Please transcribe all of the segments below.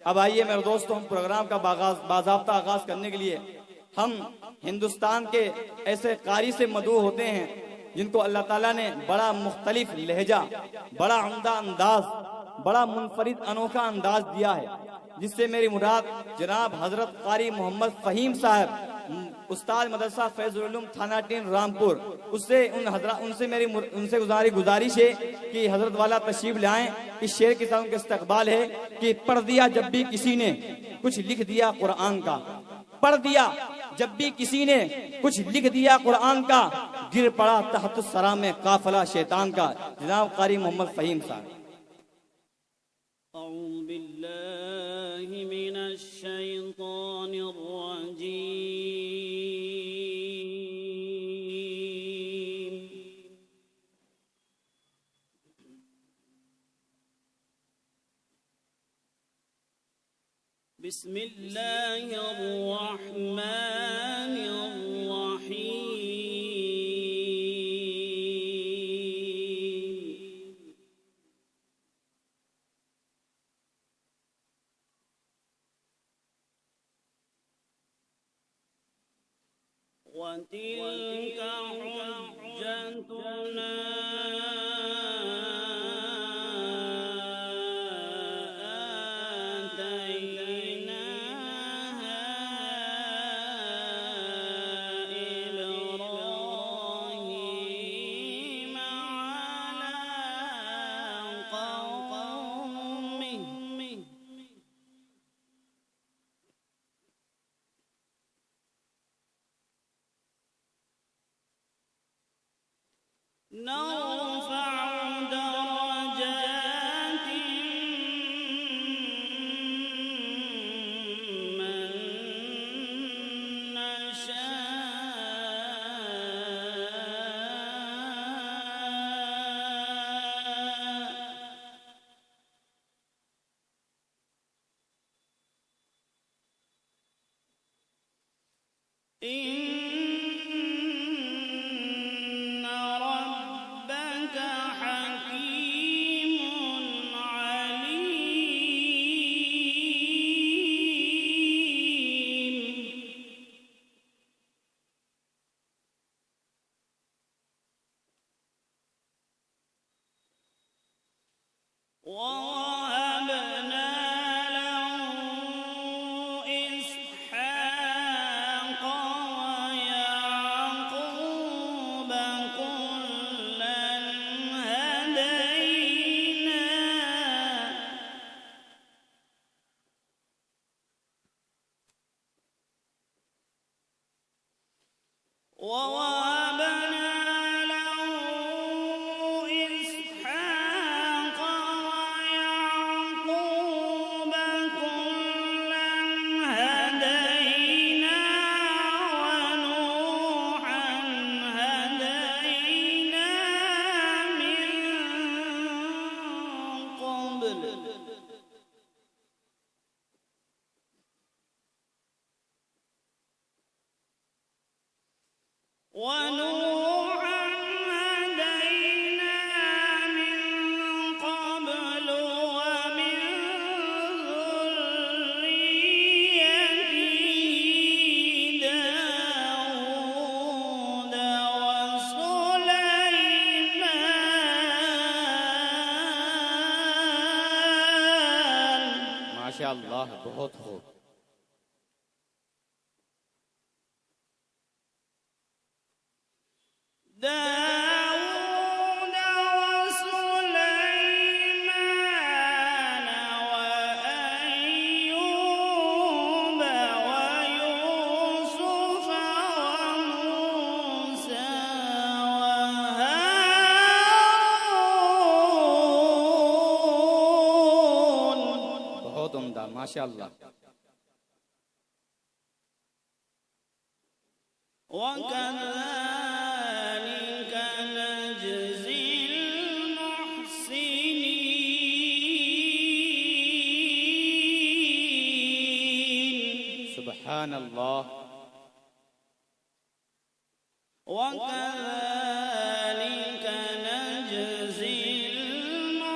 अब आइए मेरे दोस्तों, हम प्रोग्राम का बाज़ाब्ता आगाज करने के लिए हम हिंदुस्तान के ऐसे कारी से मदऊ होते हैं जिनको अल्लाह ताला ने बड़ा मुख्तलिफ लहजा, बड़ा उम्दा अंदाज, बड़ा मुनफरिद अनोखा अंदाज दिया है, जिससे मेरी मुराद जनाब हजरत कारी मोहम्मद फ़हीम साहब, उस्ताद मदरसा फैजुल उलूम थाना टीन रामपुर, उनसे गुजारिश है कि हजरत वाला तशरीफ लाएं। इस शेर के साथ उनका इस्तकबाल है कि पढ़ दिया जब भी किसी ने कुछ लिख दिया कुरान का, पढ़ दिया जब भी किसी ने कुछ लिख दिया कुरान का, गिर पड़ा तहत सरा में काफिला शैतान का। जनाब कारी मोहम्मद फ़हीम साहब। अऊज़ु बिल्लाहि मिनश शैतानिर रजीम। बिस्मिल्लाहिर रहमानिर रहीम। وتلك حجتنا آتيناها إبراهيم على قومه نرفع درجات من نشاء. إن ربك حكيم عليم. ووهبنا له إسحاق ويعقوب كلا هدينا ووهبنا له إسحاق ويعقوب كلا هدينا ونوحا هدينا من قبل ونوحا هدينا من قبل ومن ذريته داود وسليمان. माशाअल्लाह, बहुत खूब। داود وسليمان وأيوب ويوسف وموسى وهارون. बहुत उम्दा, माशाअल्लाह। وكذلك نجزي المحسنين. सुभान अल्लाह। وكذلك نجزي المحسنين.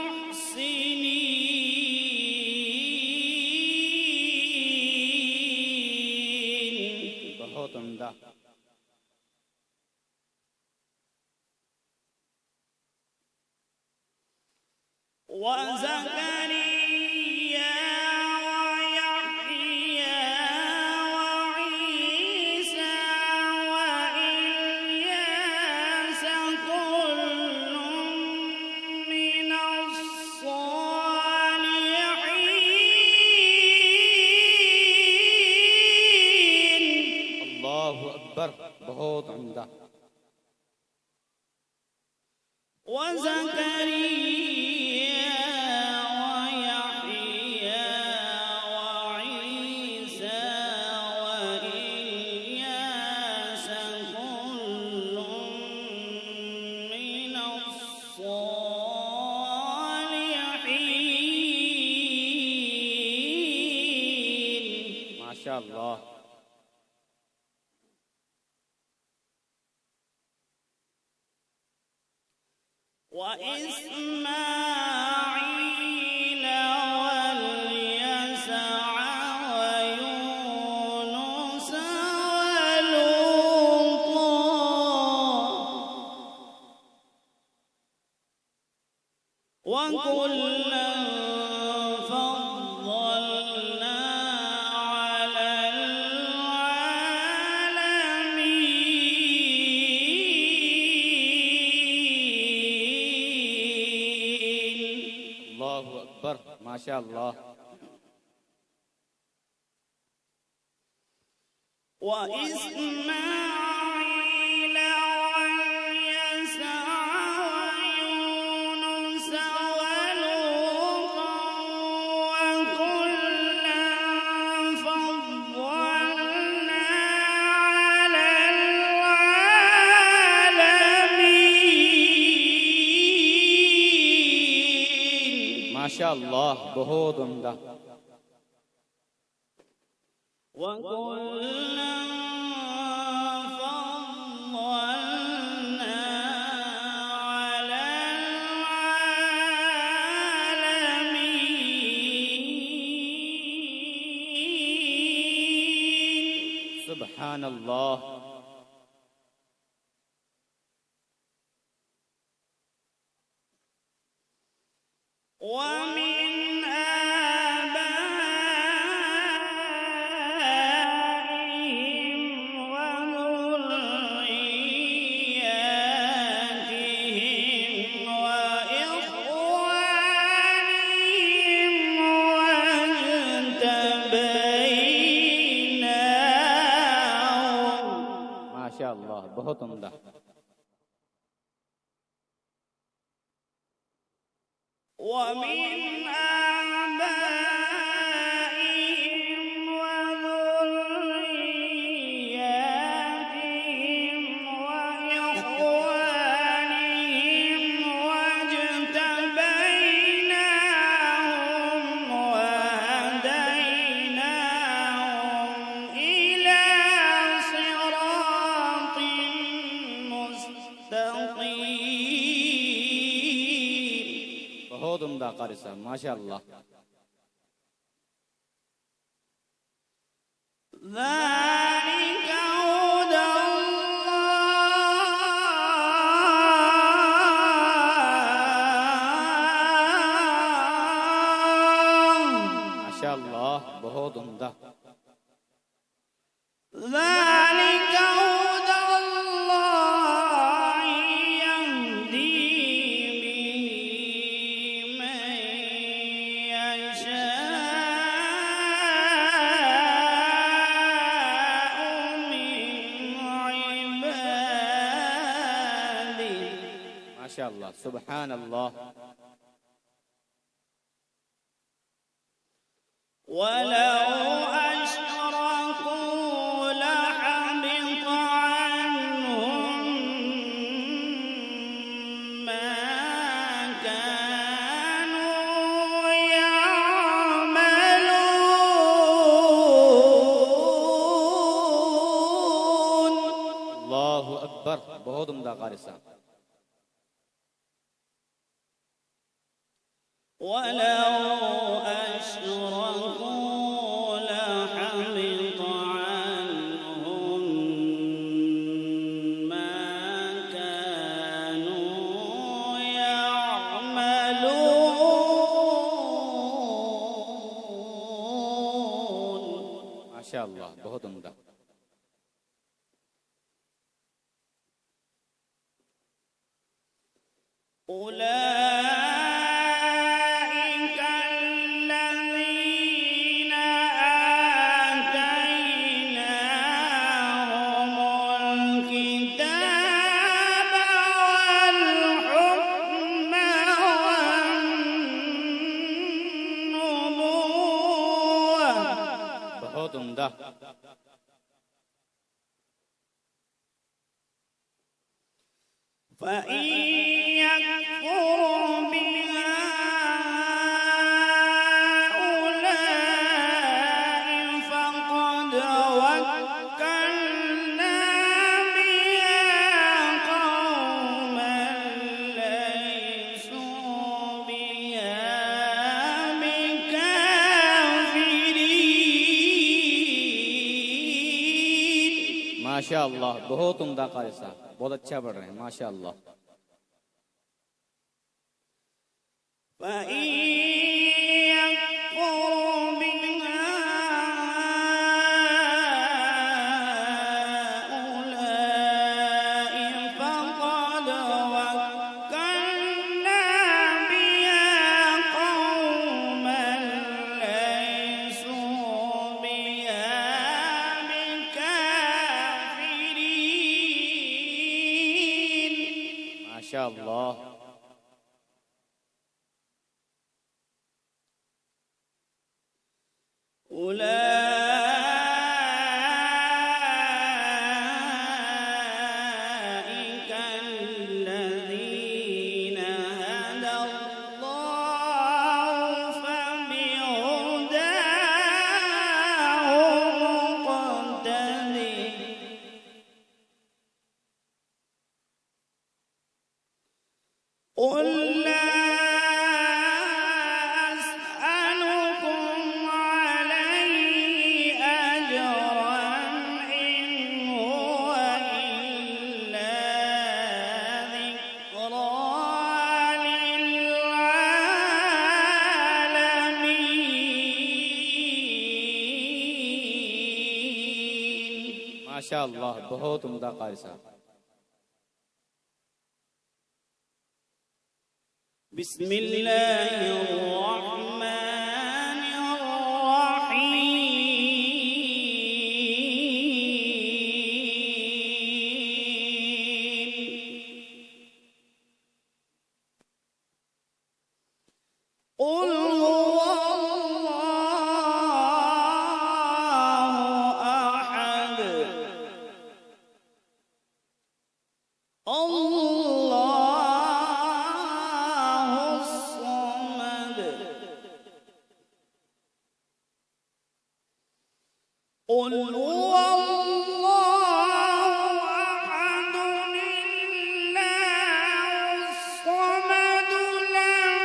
उम्दा। وزكريا ويحيى وعيسى وإلياس كل من الصالحين अल्लाहु अकबर, बहुत उम्दा। وزكريا ويحيى وعيسى وإلياس كل من الصالحين माशाअल्लाह। وإسماعيل واليسع ويونس ولوطا وكلا فضلنا على العالمين अल्लाहु अकबर, माशाअल्लाह। وإسماعيل واليسع ويونس ولوطا وكلا فضلنا على العالمين माशाअल्लाह, बहुत उम्दा। وكلا فضلنا على العالمين सुभान अल्लाह। ومن آبائهم وذرياتهم وإخوانهم واجتبيناهم माशाअल्लाह, बहुत उम्दा। ومن آبائهم وذرياتهم وإخوانهم واجتبيناهم وهديناهم إلى صراط مستقيم बहुत उम्दा कारी साहब, माशाअल्लाह। ذلك هدى الله माशाअल्लाह, बहुत उम्दा। ذلك هدى الله يهدي به من يشاء من عباده माशाअल्लाह, सुभान अल्लाह। ولو أشركوا لحبط عنهم ما كانوا يعملون अल्लाहु अकबर, बहुत उम्दा कारी साहब। ولو أشركوا لحبط عنهم माशाअल्लाह, बहुत उम्दा। أولئك الذين آتيناهم الكتاب والحكم والنبوة. बहुत उम्दा। فإن يكفر بها هؤلاء فقد وكلنا بها قوما ليسوا بها بكافرين. माशाअल्लाह, बहुत उम्दा कारी साहब, बहुत अच्छा पढ़ रहे हैं माशाअल्लाह। فإن يكفر بها هؤلاء فقد وكلنا بها قوما ليسوا بها بكافرين. माशाअल्लाह। أولئك الذين هدى الله فبهداه مقتدي. قل لا أسألكم عليه أجرا إن هو إلا ذكرى للعالمين. माशाअल्लाह, बहुत उम्दा कारी साहब। بسم الله الرحمن الرحيم. قل هو الله أحد الله الصمد. قل هو الله أحد الله الصمد لم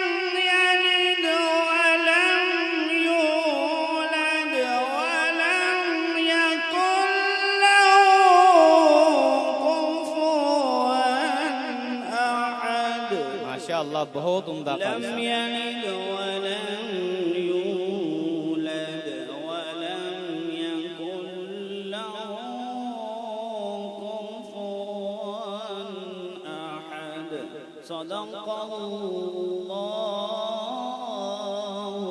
يلد ولم يولد ولم يكن له كفوا أحد. माशाअल्लाह, बहुत उम्दा कारी لم साहब। يلد ولم يولد ولم يكن له كفوا أحد. صدق الله